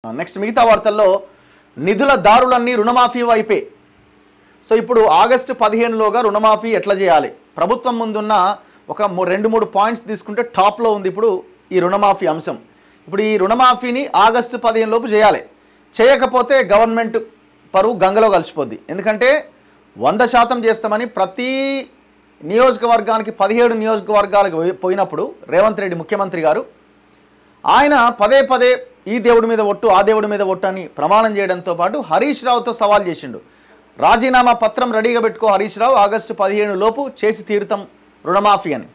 Next మిగతా వార్తల్లో నిధుల దారులన్నీ రుణమాఫీ వైపే. సో ఇప్పుడు ఆగస్టు 15లోగా రుణమాఫీ ఎట్లా చేయాలి? ప్రభుత్వం ముందున్న ఒక 2-3 పాయింట్స్ తీసుకుంటే టాప్లో ఉంది ఇప్పుడు ఈ రుణమాఫీ అంశం. ఇప్పుడు ఈ రుణమాఫీని ఆగస్టు 15 లోపు చేయాలి. చేయకపోతే గవర్నమెంట్ పరువు గంగలో కలిసిపోద్ది. ఎందుకంటే 100% చేస్తామని ప్రతి నియోజకవర్గానికి 17 నియోజకవర్గాలకు పోయినప్పుడు రేవంత్ రెడ్డి ముఖ్యమంత్రి గారు ఆయన పదే పదే ఈ దేవుడి మీద ఒట్టు ఆ దేవుడి మీద ఒట్టు అని ప్రమాణం చేయడంతో పాటు హరీష్ రావుతో సవాల్ చేసిండు. రాజీనామా పత్రం రెడీగా పెట్టుకో హరీష్ రావు, ఆగస్టు 15 లోపు చేసి తీరుతాం రుణమాఫీ అని.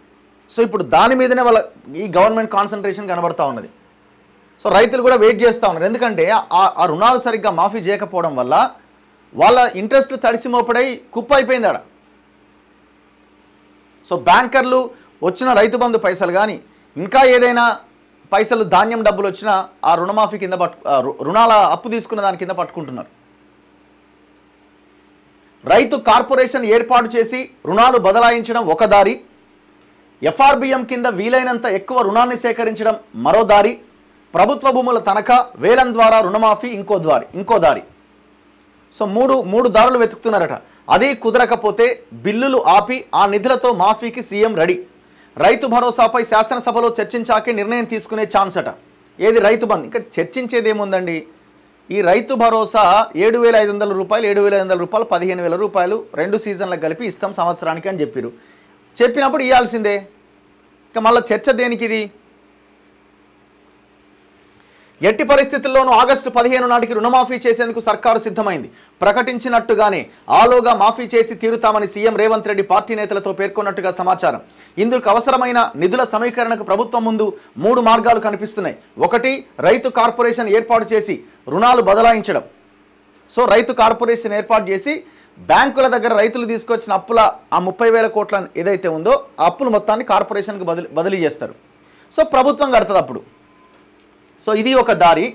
సో ఇప్పుడు దాని మీదనే వాళ్ళ ఈ గవర్నమెంట్ కాన్సన్ట్రేషన్ కనబడతా ఉన్నది. సో రైతులు కూడా వెయిట్ చేస్తూ ఉన్నారు. ఎందుకంటే ఆ రుణాలు సరిగ్గా మాఫీ చేయకపోవడం వల్ల వాళ్ళ ఇంట్రెస్ట్లు తడిసి మోపడై కుప్ప అయిపోయింది ఆడ. సో బ్యాంకర్లు వచ్చిన రైతు బంధు పైసలు కానీ ఇంకా ఏదైనా పైసలు ధాన్యం డబ్బులు వచ్చినా ఆ రుణమాఫీ కింద రుణాల అప్పు తీసుకున్న దాని కింద పట్టుకుంటున్నారు. రైతు కార్పొరేషన్ ఏర్పాటు చేసి రుణాలు బదలాయించడం ఒక దారి, ఎఫ్ఆర్బిఎం కింద వీలైనంత ఎక్కువ రుణాన్ని సేకరించడం మరో దారి, ప్రభుత్వ భూముల తనఖా వేలం ద్వారా రుణమాఫీ ఇంకో దారి. సో మూడు దారులు వెతుకుతున్నారట. అది కుదరకపోతే బిల్లులు ఆపి ఆ నిధులతో మాఫీకి సీఎం రెడీ. రైతు భరోసాపై శాసనసభలో చర్చించాకే నిర్ణయం తీసుకునే ఛాన్స్ అట. ఏది రైతు బంధు? ఇంకా చర్చించేది ఏముందండి? ఈ రైతు భరోసా 7,500 రూపాయలు 7,500 రూపాయలు 15,000 రూపాయలు 2 సీజన్లకు కలిపి ఇస్తాం సంవత్సరానికి అని చెప్పినప్పుడు ఇవ్వాల్సిందే. ఇంకా మళ్ళీ చర్చ దేనికి? ఇది ఎట్టి పరిస్థితుల్లోనూ ఆగస్టు 15 నాటికి రుణమాఫీ చేసేందుకు సర్కారు సిద్ధమైంది. ప్రకటించినట్టుగానే ఆలోగా మాఫీ చేసి తీరుతామని సీఎం రేవంత్ రెడ్డి పార్టీ నేతలతో పేర్కొన్నట్టుగా సమాచారం. ఇందుకు అవసరమైన నిధుల సమీకరణకు ప్రభుత్వం ముందు 3 మార్గాలు కనిపిస్తున్నాయి. ఒకటి, రైతు కార్పొరేషన్ ఏర్పాటు చేసి రుణాలు బదలాయించడం. సో రైతు కార్పొరేషన్ ఏర్పాటు చేసి బ్యాంకుల దగ్గర రైతులు తీసుకొచ్చిన అప్పుల ఆ 30,000 కోట్ల ఏదైతే ఉందో ఆ అప్పులు మొత్తాన్ని కార్పొరేషన్కి బదిలీ చేస్తారు. సో ప్రభుత్వం కడుతుంది అప్పుడు. సో ఇది ఒక దారి.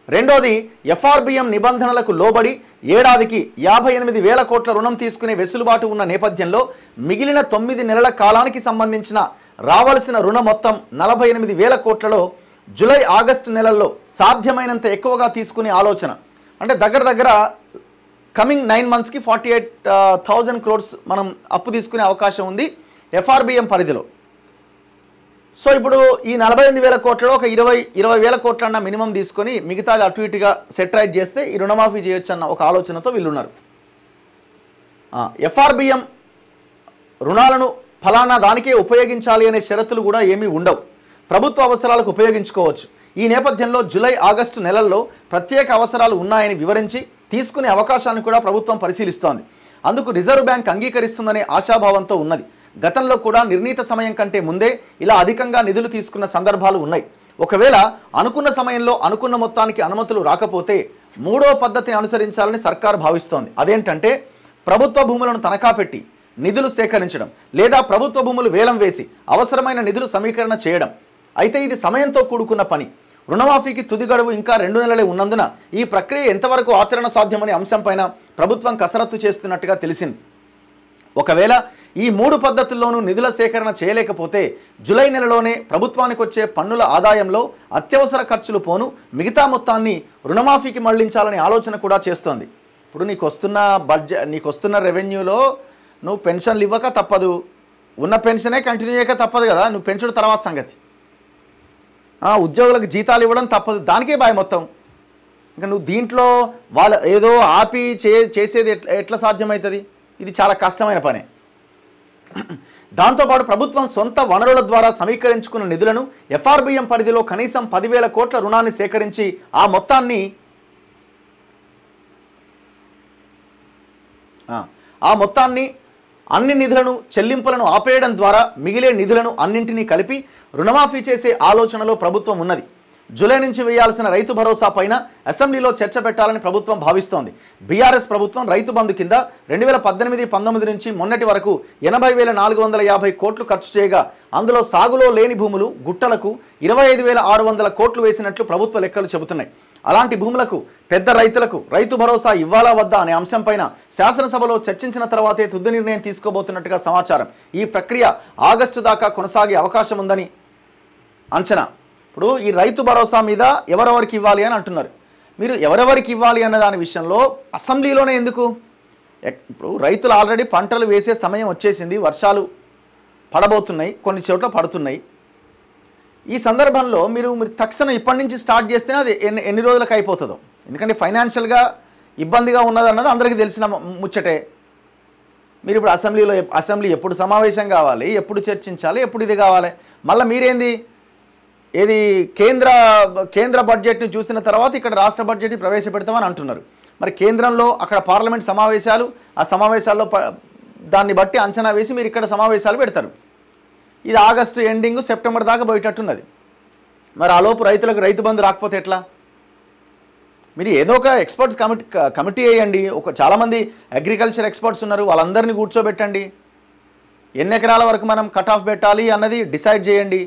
రెండోది, ఎఫ్ఆర్బిఎం నిబంధనలకు లోబడి ఏడాదికి 58,000 కోట్ల రుణం తీసుకునే వెసులుబాటు ఉన్న నేపథ్యంలో మిగిలిన 9 నెలల కాలానికి సంబంధించిన రావాల్సిన రుణ మొత్తం 48,000 కోట్లలో జూలై ఆగస్టు నెలల్లో సాధ్యమైనంత ఎక్కువగా తీసుకునే ఆలోచన. అంటే దగ్గర కమింగ్ 9 మంత్స్కి 48,000 crores మనం అప్పు తీసుకునే అవకాశం ఉంది ఎఫ్ఆర్బిఎం పరిధిలో. సో ఇప్పుడు ఈ 48,000 కోట్లలో ఒక 20,000 కోట్లన్న మినిమం తీసుకొని మిగతాది అటు ఇటుగా సెటరైట్ చేస్తే ఈ రుణమాఫీ చేయొచ్చు అన్న ఒక ఆలోచనతో వీళ్ళున్నారు. ఎఫ్ఆర్బిఎం రుణాలను ఫలానా దానికే ఉపయోగించాలి అనే షరతులు కూడా ఏమీ ఉండవు. ప్రభుత్వ అవసరాలకు ఉపయోగించుకోవచ్చు. ఈ నేపథ్యంలో జూలై ఆగస్టు నెలల్లో ప్రత్యేక అవసరాలు ఉన్నాయని వివరించి తీసుకునే అవకాశాన్ని కూడా ప్రభుత్వం పరిశీలిస్తోంది. అందుకు రిజర్వ్ బ్యాంక్ అంగీకరిస్తుందనే ఆశాభావంతో ఉన్నది. గతంలో కూడా నిర్ణీత సమయం కంటే ముందే ఇలా అధికంగా నిధులు తీసుకున్న సందర్భాలు ఉన్నాయి. ఒకవేళ అనుకున్న సమయంలో అనుకున్న మొత్తానికి అనుమతులు రాకపోతే 3వ పద్ధతిని అనుసరించాలని సర్కారు భావిస్తోంది. అదేంటంటే ప్రభుత్వ భూములను తనఖా పెట్టి నిధులు సేకరించడం, లేదా ప్రభుత్వ భూములు వేలం వేసి అవసరమైన నిధులు సమీకరణ చేయడం. అయితే ఇది సమయంతో కూడుకున్న పని. రుణమాఫీకి తుది గడువు ఇంకా 2 నెలలే ఉన్నందున ఈ ప్రక్రియ ఎంతవరకు ఆచరణ సాధ్యమనే అంశంపైన ప్రభుత్వం కసరత్తు చేస్తున్నట్టుగా తెలిసింది. ఒకవేళ ఈ 3 పద్ధతుల్లోనూ నిధుల సేకరణ చేయలేకపోతే జూలై నెలలోనే ప్రభుత్వానికి వచ్చే పన్నుల ఆదాయంలో అత్యవసర ఖర్చులు పోను మిగతా మొత్తాన్ని రుణమాఫీకి మళ్లించాలనే ఆలోచన కూడా చేస్తోంది. ఇప్పుడు నీకు వస్తున్న రెవెన్యూలో నువ్వు పెన్షన్లు ఇవ్వక తప్పదు, ఉన్న పెన్షనే కంటిన్యూ చేయక తప్పదు కదా. నువ్వు పెంచుడు తర్వాత సంగతి. ఉద్యోగులకు జీతాలు ఇవ్వడం తప్పదు, దానికే బాయ్ మొత్తం. ఇంకా నువ్వు దీంట్లో వాళ్ళ ఏదో ఆపి చేసేది ఎట్లా సాధ్యమవుతుంది? ఇది చాలా కష్టమైన పనే. దాంతోపాటు ప్రభుత్వం సొంత వనరుల ద్వారా సమీకరించుకున్న నిధులను ఎఫ్ఆర్బిఎం పరిధిలో కనీసం 10,000 కోట్ల రుణాన్ని సేకరించి ఆ మొత్తాన్ని అన్ని నిధులను చెల్లింపులను ఆపేయడం ద్వారా మిగిలే నిధులను అన్నింటినీ కలిపి రుణమాఫీ చేసే ఆలోచనలో ప్రభుత్వం ఉన్నది. జూలై నుంచి వేయాల్సిన రైతు భరోసా పైన అసెంబ్లీలో చర్చ పెట్టాలని ప్రభుత్వం భావిస్తోంది. బీఆర్ఎస్ ప్రభుత్వం రైతు బంధు కింద 2018-19 నుంచి మొన్నటి వరకు 80,450 కోట్లు ఖర్చు చేయగా అందులో సాగులో లేని భూములు గుట్టలకు 25,600 కోట్లు వేసినట్లు ప్రభుత్వ లెక్కలు చెబుతున్నాయి. అలాంటి భూములకు పెద్ద రైతులకు రైతు భరోసా ఇవ్వాలా వద్దా అనే అంశంపైన శాసనసభలో చర్చించిన తర్వాతే తుది నిర్ణయం తీసుకోబోతున్నట్టుగా సమాచారం. ఈ ప్రక్రియ ఆగస్టు దాకా కొనసాగే అవకాశం ఉందని అంచనా. ఇప్పుడు ఈ రైతు భరోసా మీద ఎవరెవరికి ఇవ్వాలి అని అంటున్నారు. మీరు ఎవరెవరికి ఇవ్వాలి అన్న దాని విషయంలో అసెంబ్లీలోనే ఎందుకు? ఇప్పుడు రైతులు ఆల్రెడీ పంటలు వేసే సమయం వచ్చేసింది, వర్షాలు పడబోతున్నాయి, కొన్ని చోట్ల పడుతున్నాయి. ఈ సందర్భంలో మీరు తక్షణం ఇప్పటి నుంచి స్టార్ట్ చేస్తేనే అది ఎన్ని రోజులకు అయిపోతుందో. ఎందుకంటే ఫైనాన్షియల్గా ఇబ్బందిగా ఉన్నదన్నది అందరికీ తెలిసిన ముచ్చటే. మీరు ఇప్పుడు అసెంబ్లీ ఎప్పుడు సమావేశం కావాలి, ఎప్పుడు చర్చించాలి, ఎప్పుడు ఇది కావాలి? మళ్ళీ మీరేంది ఏది కేంద్ర బడ్జెట్ని చూసిన తర్వాత ఇక్కడ రాష్ట్ర బడ్జెట్ని ప్రవేశపెడతామని అంటున్నారు. మరి కేంద్రంలో అక్కడ పార్లమెంట్ సమావేశాలు, ఆ సమావేశాల్లో దాన్ని బట్టి అంచనా వేసి మీరు ఇక్కడ సమావేశాలు పెడతారు. ఇది ఆగస్టు ఎండింగ్ సెప్టెంబర్ దాకా పోయేటట్టున్నది. మరి ఆలోపు రైతులకు రైతు బంధు రాకపోతే ఎట్లా? మీరు ఏదో ఒక ఎక్స్పర్ట్స్ కమిటీ వేయండి. చాలామంది అగ్రికల్చర్ ఎక్స్పర్ట్స్ ఉన్నారు, వాళ్ళందరినీ కూర్చోబెట్టండి. ఎన్ని ఎకరాల వరకు మనం కట్ ఆఫ్ పెట్టాలి అన్నది డిసైడ్ చేయండి.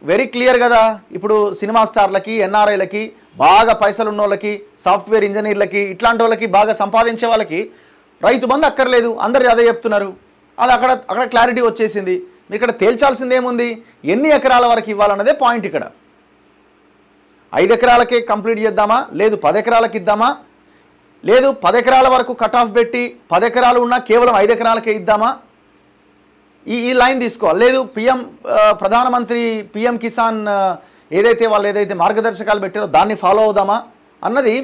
వెరీ క్లియర్ కదా. ఇప్పుడు సినిమా స్టార్లకి, ఎన్ఆర్ఐలకి, బాగా పైసలు ఉన్న వాళ్ళకి, సాఫ్ట్వేర్ ఇంజనీర్లకి, ఇట్లాంటి వాళ్ళకి, బాగా సంపాదించే వాళ్ళకి రైతు బంధు అక్కర్లేదు, అందరు అదే చెప్తున్నారు. అది అక్కడ క్లారిటీ వచ్చేసింది. మీరు ఇక్కడ తేల్చాల్సింది ఏముంది? ఎన్ని ఎకరాల వరకు ఇవ్వాలన్నదే పాయింట్. ఇక్కడ 5 ఎకరాలకే కంప్లీట్ చేద్దామా, లేదు 10 ఎకరాలకి ఇద్దామా, లేదు 10 ఎకరాల వరకు కట్ ఆఫ్ పెట్టి 10 ఎకరాలు ఉన్నా కేవలం 5 ఎకరాలకే ఇద్దామా? ఈ లైన్ తీసుకోవాలి. లేదు ప్రధానమంత్రి పిఎం కిసాన్ ఏదైతే మార్గదర్శకాలు పెట్టారో దాన్ని ఫాలో అవుదామా అన్నది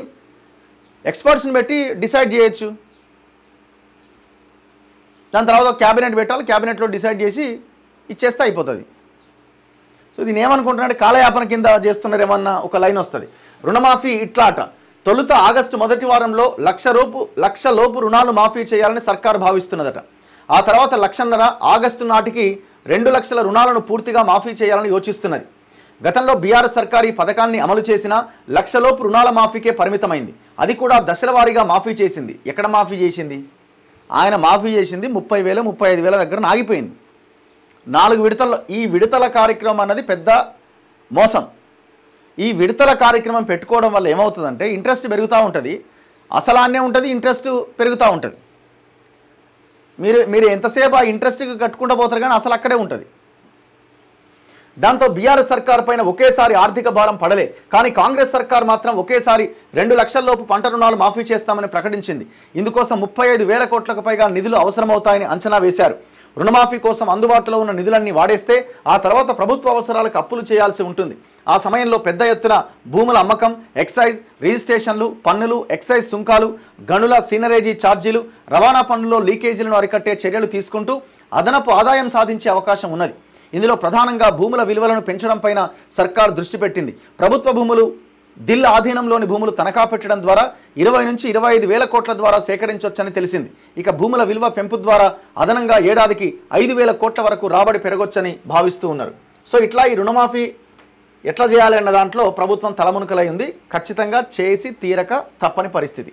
ఎక్స్పర్ట్స్ని పెట్టి డిసైడ్ చేయొచ్చు. దాని తర్వాత క్యాబినెట్ పెట్టాలి, క్యాబినెట్లో డిసైడ్ చేసి ఇచ్చేస్తే అయిపోతుంది. సో దీన్ని ఏమనుకుంటున్నారంటే కాలయాపన కింద చేస్తున్నారేమన్నా ఒక లైన్ వస్తుంది. రుణమాఫీ ఇట్లాట. తొలుత ఆగస్టు మొదటి వారంలో లక్ష లోపు రుణాలు మాఫీ చేయాలని సర్కారు భావిస్తున్నదట. ఆ తర్వాత 1,50,000 ఆగస్టు నాటికి 2 లక్షల రుణాలను పూర్తిగా మాఫీ చేయాలని యోచిస్తున్నది. గతంలో బీఆర్ఎస్ సర్కారు ఈ పథకాన్ని అమలు చేసిన 1,00,000 లోపు రుణాల మాఫీకే పరిమితమైంది. అది కూడా దశల వారీగా మాఫీ చేసింది. ఎక్కడ మాఫీ చేసింది? ఆయన మాఫీ చేసింది 30,000, 35,000 దగ్గర ఆగిపోయింది. 4 విడతల్లో ఈ విడతల కార్యక్రమం అన్నది పెద్ద మోసం. ఈ విడతల కార్యక్రమం పెట్టుకోవడం వల్ల ఏమవుతుందంటే ఇంట్రెస్ట్ పెరుగుతూ ఉంటుంది, అసలాన్నే ఉంటుంది, ఇంట్రెస్ట్ పెరుగుతూ ఉంటుంది. మీరు ఎంతసేపు ఆ ఇంట్రెస్ట్కి కట్టుకుంటూ పోతారు కానీ అసలు అక్కడే ఉంటుంది. దాంతో బీఆర్ఎస్ సర్కార్ పైన ఒకేసారి ఆర్థిక భారం పడలే. కానీ కాంగ్రెస్ సర్కార్ మాత్రం ఒకేసారి 2 లక్షల లోపు పంట రుణాలు మాఫీ చేస్తామని ప్రకటించింది. ఇందుకోసం 35,000 కోట్లకు పైగా నిధులు అవసరమవుతాయని అంచనా వేశారు. రుణమాఫీ కోసం అందుబాటులో ఉన్న నిధులన్నీ వాడేస్తే ఆ తర్వాత ప్రభుత్వ అవసరాలకు అప్పులు చేయాల్సి ఉంటుంది. ఆ సమయంలో పెద్ద ఎత్తున భూముల అమ్మకం, ఎక్సైజ్ రిజిస్ట్రేషన్లు, పన్నులు, ఎక్సైజ్ సుంకాలు, గనుల సీనరేజీ ఛార్జీలు, రవాణా పన్నుల్లో లీకేజీలను అరికట్టే చర్యలు తీసుకుంటూ అదనపు ఆదాయం సాధించే అవకాశం ఉన్నది. ఇందులో ప్రధానంగా భూముల విలువలను పెంచడం పైన సర్కారు దృష్టి పెట్టింది. ప్రభుత్వ భూములు, దిల్ ఆధీనంలోని భూములు తనఖా పెట్టడం ద్వారా 20 నుంచి 25,000 కోట్ల ద్వారా సేకరించవచ్చని తెలిసింది. ఇక భూముల విలువ పెంపు ద్వారా అదనంగా ఏడాదికి 5,000 కోట్ల వరకు రాబడి పెరగొచ్చని భావిస్తూ ఉన్నారు. సో ఇట్లా ఈ రుణమాఫీ ఎట్లా చేయాలి అన్న దాంట్లో ప్రభుత్వం తలమునకలై ఉంది. ఖచ్చితంగా చేసి తీరక తప్పని పరిస్థితి.